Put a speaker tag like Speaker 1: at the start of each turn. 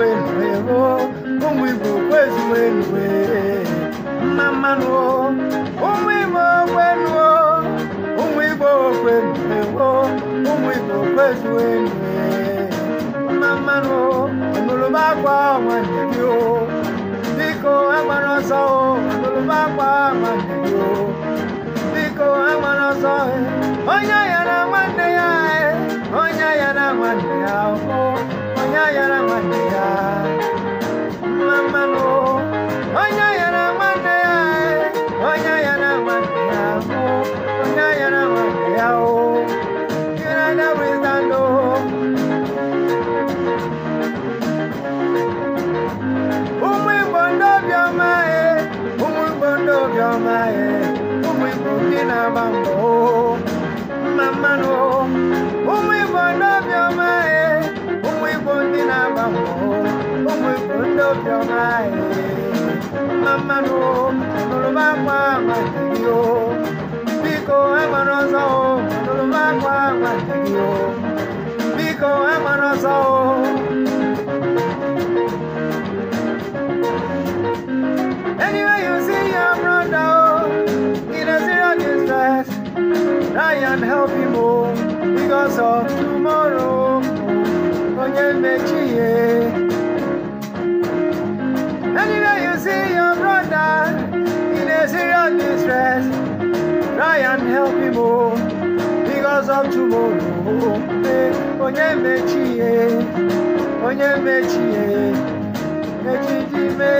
Speaker 1: kwenuevo, umwibo kwezuenue. Mama no, umwibo kwenuo, umwibo kwenuevo, umwibo kwezuenue. Mama no, onuluba kwa mwanegyo, biko amanoso, onuluba kwa mwanegyo, biko amanoso. Onya yana mande ya, onya yana mande ya, onya yana mande ya. Mama no, onya yana mande ya, onya yana mande ya, onya yana mande ya. Kira na wizando, umwibondo byomae, umwibondo byomae, umwibondina bambo. Mama no, umwibondo byomae, umwibondina bambo, umwibondo byomae. Mama no, nuluba kwa matigio, biko amanoso, nuluba kwa matigio, biko amanoso. Anyway, you see your brother in a serious distress, try and help him because of tomorrow. Anyway, you see your brother in a serious distress, try and help him because of tomorrow. Onye mechie, ejiji me.